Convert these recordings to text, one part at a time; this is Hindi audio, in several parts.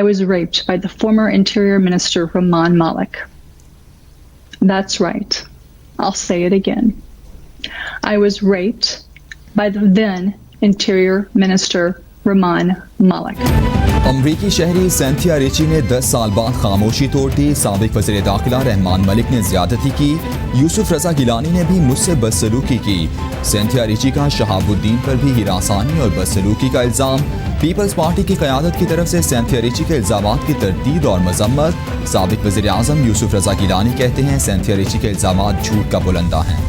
was raped by the former Interior Minister Rahman Malik. That's right. I'll say it again. I was raped by the then Interior Minister Rahman Malik. अमरीकी शहरी सेंथिया रिची ने 10 साल बाद खामोशी तोड़ दी। साबिक वज़ीर दाखिला रहमान मलिक ने ज्यादती की। यूसुफ रजा गिलानी ने भी मुझसे बदसलूकी की। सेंथिया रिची का शहाबुद्दीन पर भी हिरासानी और बदसलूकी का इल्ज़ाम। पीपल्स पार्टी की क़यादत की तरफ से सेंथिया रिची के इल्ज़ामात की तरदीद और मजम्मत। साबिक वज़ीर आज़म यूसुफ रजा गिलानी कहते हैं सेंथिया रिची के इल्ज़ामात झूठ का बुलंदा हैं।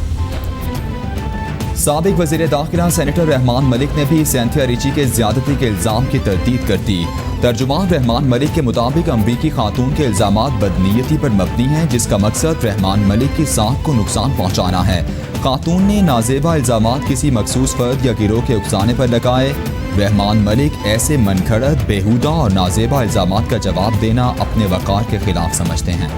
साबिक वज़ीर दाखिला सेनेटर रहमान मलिक ने भी सेंथिया रिची के ज्यादती के इल्ज़ाम की तरदीद कर दी। तर्जुमान रहमान मलिक के मुताबिक अमरीकी खातून के इल्ज़ामात बदनीयती पर मबनी हैं, जिसका मकसद रहमान मलिक की साख को नुकसान पहुँचाना है। खातून ने नाजेबा इल्ज़ामात किसी मखसूस फर्द या गिरोह के उकसाने पर लगाए। रहमान मलिक ऐसे मनगढ़ंत, बेहुदा और नाजेबा इल्ज़ामात का जवाब देना अपने वक़ार के खिलाफ समझते हैं।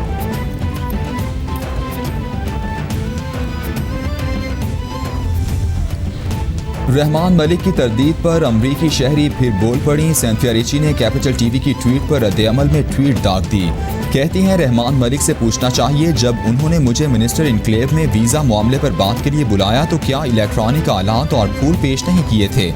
रहमान मलिक की तरदीद पर अमरीकी शहरी फिर बोल पड़ी। सेंथिया रिची ने कैपिटल टीवी की ट्वीट पर रद्द-ए-अमल में ट्वीट दाग दी। कहती हैं रहमान मलिक से पूछना चाहिए, जब उन्होंने मुझे मिनिस्टर इनक्लेव में वीज़ा मामले पर बात के लिए बुलाया तो क्या इलेक्ट्रॉनिक आलात और फूल पेश नहीं किए थे।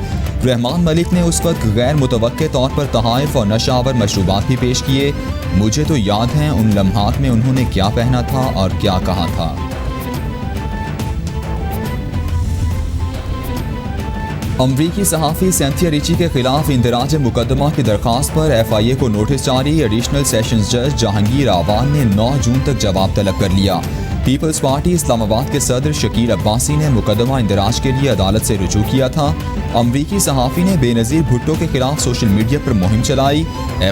रहमान मलिक ने उस वक्त गैर मुतवक्के तौर पर तहाइफ और नशावर मशरूबात भी पेश किए। मुझे तो याद है उन लम्हात में उन्होंने क्या पहना था और क्या कहा था। अमरीकी सहाफ़ी सेंथिया रिची के खिलाफ इंदराज मुकदमा की दरख्वास्त पर FIA को नोटिस जारी। एडिशनल सेशंस जज जहांगीर आवान ने 9 जून तक जवाब तलब कर लिया। पीपल्स पार्टी इस्लामाबाद के सदर शकील अब्बासी ने मुकदमा इंदराज के लिए अदालत से रुजू किया था। अमरीकी सहाफ़ी ने बेनज़ीर भुट्टो के खिलाफ सोशल मीडिया पर मुहिम चलाई।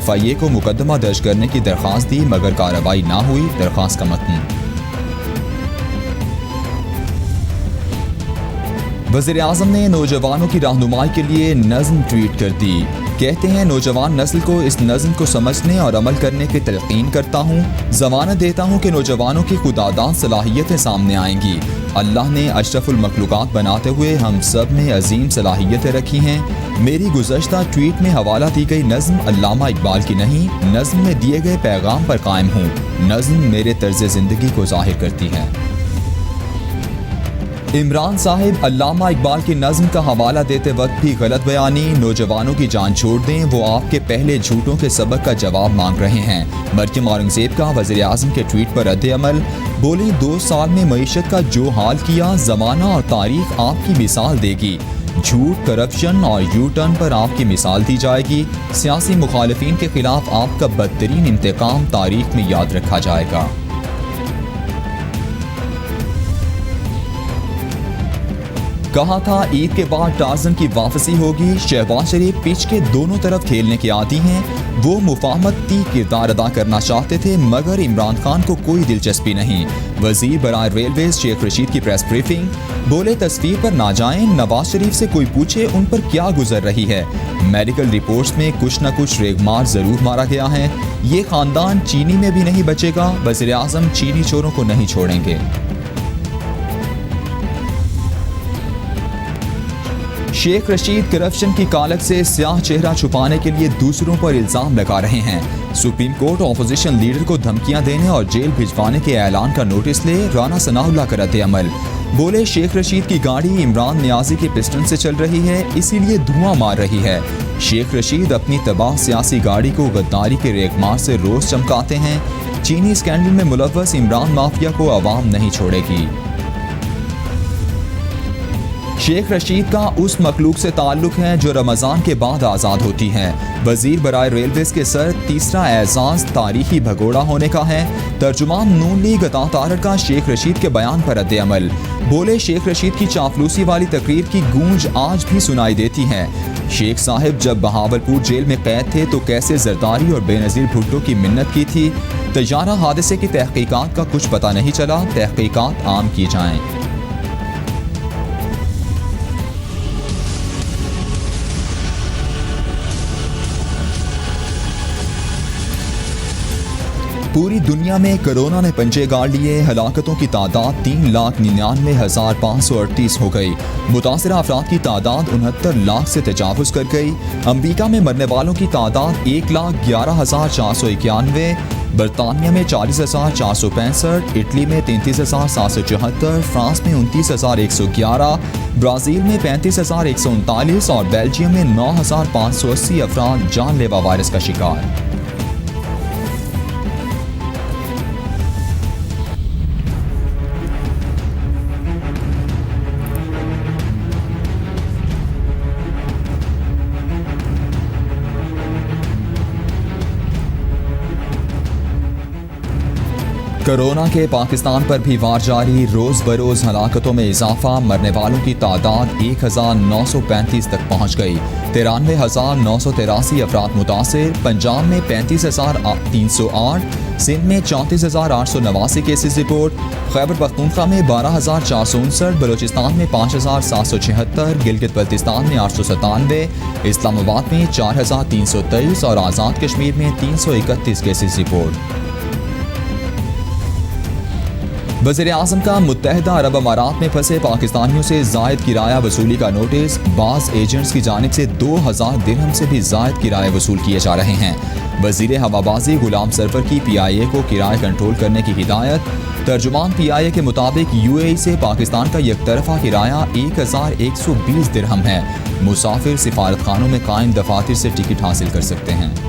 FIA को मुकदमा दर्ज करने की दरख्वास्त दी मगर कार्रवाई ना हुई। दरख्वास्त का मतन। वज़ीर आज़म ने नौजवानों की रहनुमाई के लिए नज़्म ट्वीट कर दी। कहते हैं नौजवान नस्ल को इस नज़्म को समझने और अमल करने की तलक़ीन करता हूँ। ज़मानत देता हूँ कि नौजवानों की खुदादाद सलाहियतें सामने आएंगी। अल्लाह ने अशरफुल मखलूक़ात बनाते हुए हम सब में अजीम सलाहियतें रखी हैं। मेरी गुज़श्ता ट्वीट में हवाला दी गई नज़्म अल्लामा इकबाल की नहीं, नज़्म में दिए गए पैगाम पर कायम हूँ। नज़्म मेरे तर्ज़ ज़िंदगी को ज़ाहिर करती है। इमरान साहिब अल्लामा इकबाल की नज़्म का हवाला देते वक्त भी गलत बयानी। नौजवानों की जान छोड़ दें, वो आपके पहले झूठों के सबक का जवाब मांग रहे हैं। मरियम औरंगज़ेब का वज़ीर आज़म के ट्वीट पर रद्द-ए-अमल। बोली 2 साल में मईशत का जो हाल किया, ज़माना और तारीख आपकी मिसाल देगी। झूठ, करप्शन और यू टर्न पर आपकी मिसाल दी जाएगी। सियासी मुखालिफिन के खिलाफ आपका बदतरीन इंतकाम तारीख में याद रखा जाएगा। कहा था ईद के बाद टार्जन की वापसी होगी। शहबाज शरीफ पिच के दोनों तरफ खेलने के आदी हैं। वो मुफाहमती किरदार अदा करना चाहते थे मगर इमरान खान को कोई दिलचस्पी नहीं। वजीर बराए रेलवेज शेख रशीद की प्रेस ब्रीफिंग। बोले तस्वीर पर ना जाएं, नवाज शरीफ से कोई पूछे उन पर क्या गुजर रही है। मेडिकल रिपोर्ट्स में कुछ न कुछ रेगमार जरूर मारा गया है। ये खानदान चीनी में भी नहीं बचेगा। वज़ीर आज़म चीनी चोरों को नहीं छोड़ेंगे। शेख रशीद करप्शन की कालक से स्याह चेहरा छुपाने के लिए दूसरों पर इल्जाम लगा रहे हैं। सुप्रीम कोर्ट ऑपोजिशन लीडर को धमकियां देने और जेल भिजवाने के ऐलान का नोटिस ले। राना सनाउल्लाह का रद्द-ए-अमल। बोले शेख रशीद की गाड़ी इमरान नियाजी के पिस्टन से चल रही है, इसीलिए धुआं मार रही है। शेख रशीद अपनी तबाह सियासी गाड़ी को गद्दारी के रेगमार से रोज चमकाते हैं। चीनी स्कैंडल में मुलव्वस इमरान माफिया को आवाम नहीं छोड़ेगी। शेख रशीद का उस मखलूक से ताल्लुक है जो रमज़ान के बाद आज़ाद होती है। वजीर बराए रेलवेज के सर तीसरा एजाज तारीखी भगोड़ा होने का है। तर्जुमान नून लीग अता तारड़ का शेख रशीद के बयान पर रद्द-ए-अमल। बोले शेख रशीद की चापलूसी वाली तकरीर की गूंज आज भी सुनाई देती है। शेख साहिब जब बहावलपुर जेल में कैद थे तो कैसे जरदारी और बेनज़ीर भुट्टो की मिन्नत की थी। तैयारा हादसे की तहकीकात का कुछ पता नहीं चला, तहकीकात आम की जाएं। पूरी दुनिया में कोरोना ने पंजे गाड़ लिए। हलाकतों की तादाद 3,99,538 हो गई। मुतासरा अफराद की तादाद 69 लाख से तजावुज़ कर गई। अमरीका में मरने वालों की तादाद 1,11,491, बरतानिया में 40,465, इटली में 33,774, फ्रांस में 29,111, ब्राज़ील में 35,139 और बेल्जियम में 9,580 अफराद जानलेवा वायरस का शिकार। कोरोना के पाकिस्तान पर भी वार जारी। रोज़ बरोज़ हलाकतों में इजाफा। मरने वालों की तादाद 1,935 तक पहुँच गई। 93,983 अफराद मुतासिर। पंजाब में 35,308, सिंध में 34,889 केसेस रिपोर्ट। खैबर पख्तूनख्वा में 12,459, बलूचिस्तान में 5,776, गिलगित बल्तिस्तान में 897, इस्लामाबाद में 4,323 और आज़ाद कश्मीर में 331 केसेस रिपोर्ट। वज़ीर-ए-आज़म का मुत्तहिदा अरब अमारात में फंसे पाकिस्तानियों से ज़ायद किराया वसूली का नोटिस। बाज़ एजेंट्स की जानिब से 2,000 दिरहम से भी ज़ायद किराए वसूल किए जा रहे हैं। वज़ीर हवाबाजी गुलाम सरवर की PIA को किराए कंट्रोल करने की हिदायत। तर्जुमान PIA के मुताबिक UAE से पाकिस्तान का यकतरफा किराया 1,120 दिरहम है। मुसाफिर सिफारत खानों में कायम दफातर से टिकट हासिल कर सकते हैं।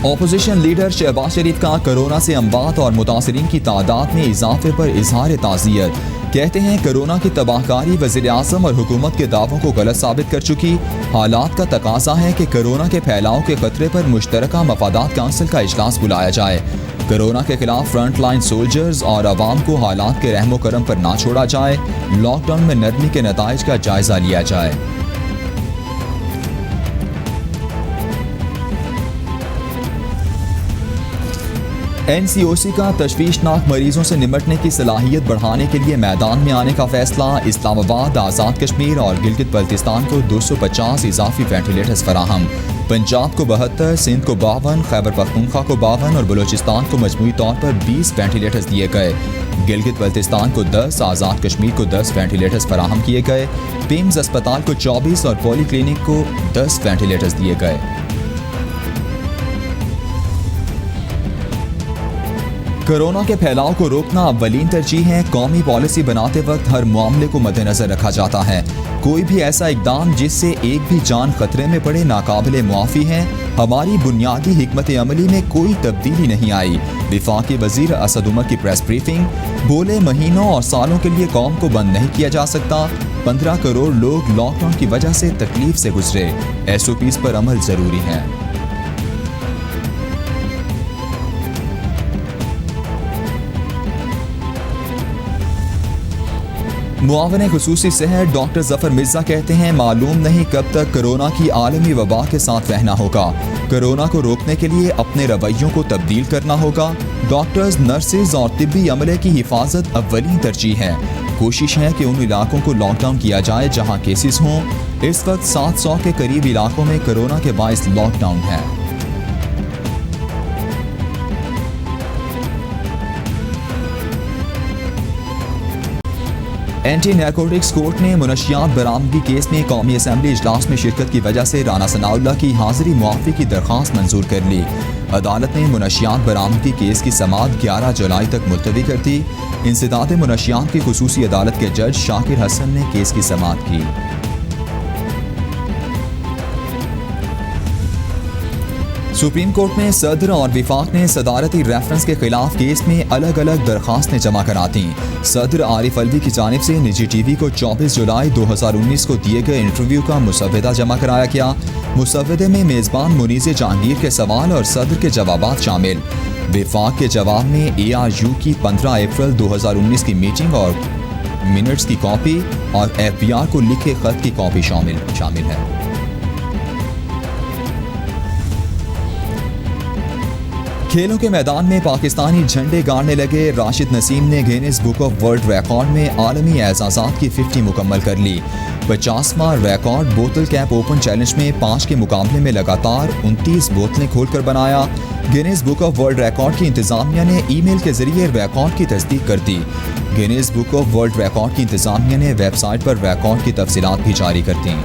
ऑपोजिशन लीडर शहबाज शरीफ का कोरोना से अमवात और मुतासरीन की तादाद में इजाफे पर इजहार ताज़ियत। कहते हैं कोरोना की तबाहकारी वज़ीर-ए-आज़म और हुकूमत के दावों को गलत साबित कर चुकी। हालात का तकाजा है कि कोरोना के फैलाव के खतरे पर मुश्तरका मफादात काउंसिल का इजलास बुलाया जाए। कोरोना के खिलाफ फ्रंट लाइन सोल्जर्स और अवाम को हालात के रहमो करम पर ना छोड़ा जाए। लॉकडाउन में नरमी के नताइज का जायजा लिया जाए। NCOC का तशवीशनाक मरीजों से निपटने की सलाहियत बढ़ाने के लिए मैदान में आने का फैसला। इस्लामाबाद, आज़ाद कश्मीर और गिलगित बल्तिस्तान को 250 इजाफी वेंटिलेटर्स फराहम। पंजाब को 72, सिंध को 52, खैबर पख्तूनख्वा को 52 और बलूचिस्तान को मजमूई तौर पर 20 वेंटिलेटर्स दिए गए। गिलगित बल्तिस्तान को 10, आज़ाद कश्मीर को 10 वेंटिलेटर्स फराहम किए गए। पिम्स अस्पताल को 24 और पॉली क्लिनिक को 10 वेंटिलेटर्स दिए गए। कोरोना के फैलाव को रोकना अव्वलीन तरजीह है। कौमी पॉलिसी बनाते वक्त हर मामले को मद्देनजर रखा जाता है। कोई भी ऐसा इकदाम जिससे एक भी जान खतरे में पड़े नाकाबिले मुआफ़ी है। हमारी बुनियादी हिकमत अमली में कोई तब्दीली नहीं आई। वफाकी वजीर असद उमर की प्रेस ब्रीफिंग। बोले महीनों और सालों के लिए कौम को बंद नहीं किया जा सकता। 15 करोड़ लोग लॉकडाउन की वजह से तकलीफ से गुजरे। SOPs पर अमल जरूरी है। मुआवन खुसूसी सहर डॉक्टर जफर मिर्जा कहते हैं मालूम नहीं कब तक कोरोना की आलमी वबा के साथ रहना होगा। कोरोना को रोकने के लिए अपने रवैयों को तब्दील करना होगा। डॉक्टर्स, नर्सेज और तिब्बी अमले की हिफाजत अव्वलीन तरजीह है। कोशिश है कि उन इलाकों को लॉकडाउन किया जाए जहां केसेस हों। इस वक्त 700 के करीब इलाकों में कोरोना के बाइस लॉकडाउन है। एंटी नारकोटिक्स कोर्ट ने मुनशियात बरामदगी केस में कौमी असम्बली इजलास में शिरकत की वजह से राना सनाउल्लाह की हाजिरी मुआफ़ी की दरख्वास्त मंजूर कर ली। अदालत ने मुनशियात बरामदगी केस की समाअत 11 जुलाई तक मुलतवी कर दी। इंसदाद मुनशियात की खुसूसी अदालत के जज शाकिर हसन ने केस की समाअत की। सुप्रीम कोर्ट में सदर और विफाक ने सदारती रेफरेंस के खिलाफ केस में अलग अलग दरखास्तें जमा करा दी। सदर आरिफ अलवी की जानिब से निजी TV को 24 जुलाई 2019 को दिए गए इंटरव्यू का मुसव्वदा जमा कराया गया। मुसव्वदे में मेज़बान मुनीज़ जहांगीर के सवाल और सदर के जवाबात शामिल। विफाक के जवाब में ARU की 15 अप्रैल 2019 की मीटिंग और मिनट्स की कॉपी और FBR को लिखे खत की कॉपी शामिल है। खेलों के मैदान में पाकिस्तानी झंडे गाड़ने लगे राशिद नसीम ने Guinness Book of World record में आलमी एजाज़ात की 50 मुकम्मल कर ली। 50वां रिकॉर्ड बोतल कैप ओपन चैलेंज में 5 के मुकाबले में लगातार 29 बोतलें खोलकर बनाया। Guinness Book of World Record की इंतजामिया ने ईमेल के जरिए रिकॉर्ड की तस्दीक कर दी। Guinness Book of World Record की इंतजामिया ने वेबसाइट पर रिकॉर्ड की तफसीलात भी जारी कर दी।